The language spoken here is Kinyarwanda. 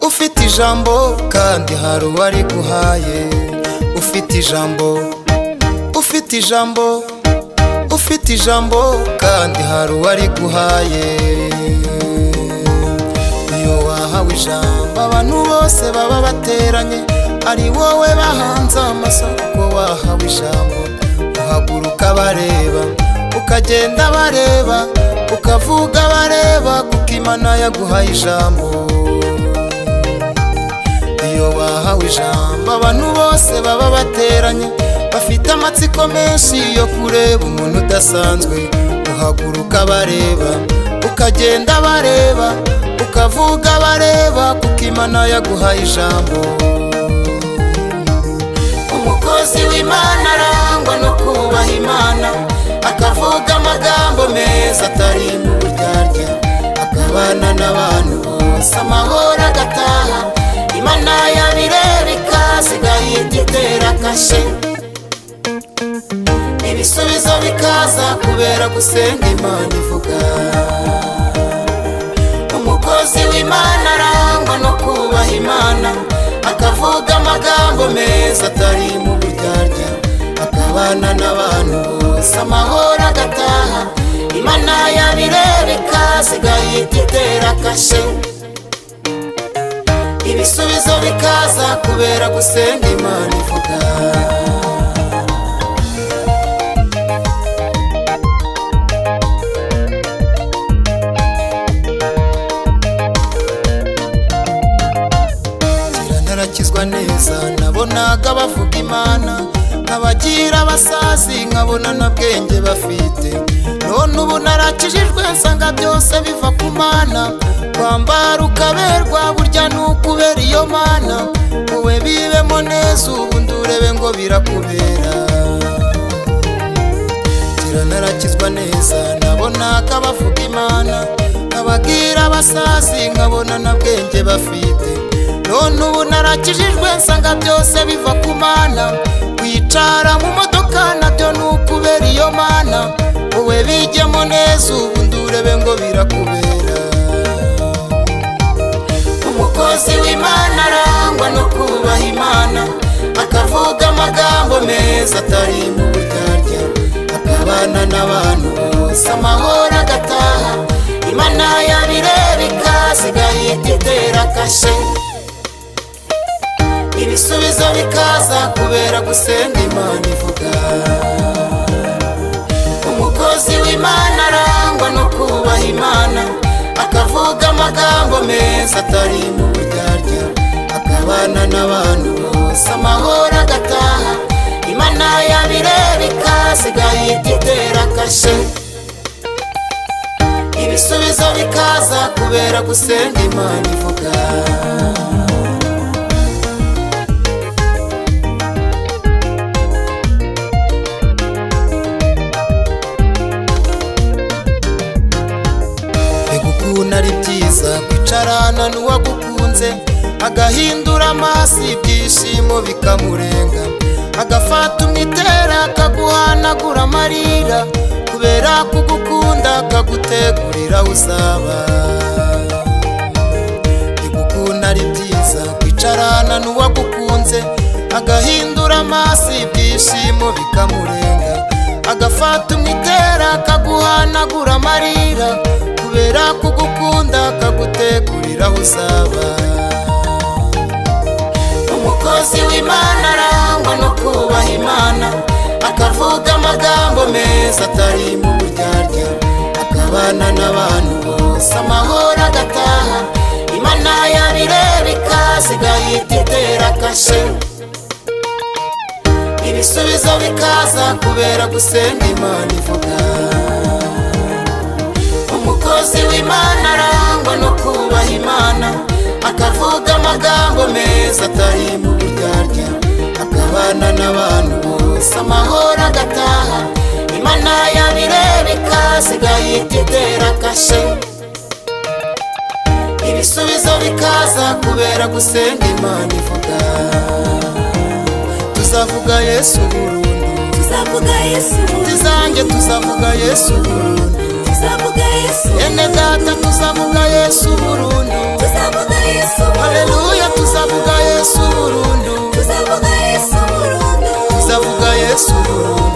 ufite ijambo kandi hari uwari guhaye. Ufite ijambo kandi hari uwari guhaye. Iyo wahawe ijambo abantu bose baba bateranye, ari wowe bahanze amaso kuko wahawe ijambo. Uhaguruka bareba, ukagenda bareba, ukavuga bareba kuko Imana yaguhaye ijambo. Iyo wahawe ijambo abantu bose baba bateranye, bafite amatsiko menshi yo kureba umuntu udasanzwe. Uhaguruka bareba, ukagenda bareba, ukavuga bareba kuko Imana yaguhaye ijambo. Umukozi w'Imana arangwa no kubaha Imana, akavuga amagambo meza atari mu buryarya, akabana n'abantu bose amahoro agataha. Imana yabireba ikaza igahita itera kashe, ibisubizo bikaza kubera gusenga Imana ivuga. Umukozi w'Imana arangwa no kubaha Imana, akavuga amagambo meza atari mu buryarya, akabana n'abantu bose amahoro agataha. Imana yabireba ikaza igahita itera kashe, ibisubizo bikaza kubera gusenga Imana ivuga. Narakizwa neza nabonaga bavuga Imana, nkabagira abasazi nkabona na bwenge bafite. None ubu narakijijwe nsanga byose biva ku Mana. Kwambara ukaberwa burya n'ukubera iyo Mana. Wowe bibemo neza ubundi urebe ngo birakubera. Narakizwa neza nabonaga bavuga Imana, nkabagira abasazi nkabona na bwenge bafite. None ubu narakijijwe nsanga byose biva ku Mana. Kwicara mu modoka nabyo n'ukubera iyo Mana. Wowe bijyemo neza ubundi urebe ngo birakubera. Umukozi w'Imana arangwa no kubaha Imana, akavuga amagambo meza atari mu buryarya, akabana n'abantu bose amahoro agataha. Imana yabireba ikaza igahita itera kashe, ibisubizo bikaza kubera gusenga Imana ivuga. Umukozi w'Imana arangwa no kubaha Imana, akavuga amagambo meza atari mu buryarya, akabana n'abantu bose amahoro agataha. Imana yabireba ikaza igahita itera kashe, ibisubizo bikaza kubera gusenga Imana ivuga. Ari byiza kwicarana n'uwagukunze, agahindura amaso ibyishimo bikamurenga, agafata umwitera akaguhanagura amarira, kubera kugukunda akagutegurira uzaba. Igukunda ari byiza kwicarana n'uwagukunze, agahindura amaso ibyishimo bikamurenga, agafata umwitera akaguhanagura amarira, kubera kugukunda akagutegurira uzaba. Umukozi w'Imana arangwa no kubaha Imana, akavuga amagambo meza atari mu buryarya, akabana n'abantu bose amahoro agataha. Imana yabireba ikaza igahita itera kashe, ibisubizo bikaza kubera gusenga Imana ivuga. Umukozi w'Imana arangwa no kubaha Imana, akavuga amagambo meza atari mu buryarya, akabana n'abantu bose amahoro agataha. Imana yabireba ikaza igahita itera kashe, bikaza kubera gusenga Imana ivuga. Tuzavuga Yesu burundu, tuzavuga Yesu burundu, tizange tuzavuga Yesu burundu, tuzavuga Yesu, ene data tuzavuga Yesu burundu, tuzavuga Yesu burundu, haleluya tuzavuga Yesu burundu, tuzavuga Yesu burundu, tuzavuga Yesu burundu.